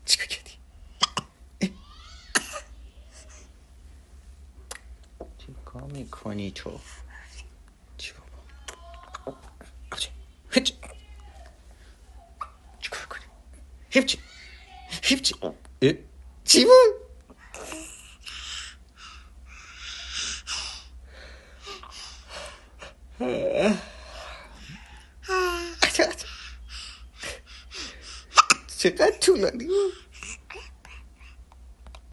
چیکار کردی؟ چیکار میکنی تو؟ چی بابا؟ هیچ چیکار کنی؟ هیچ چی بود؟ چقدر طولانی بود؟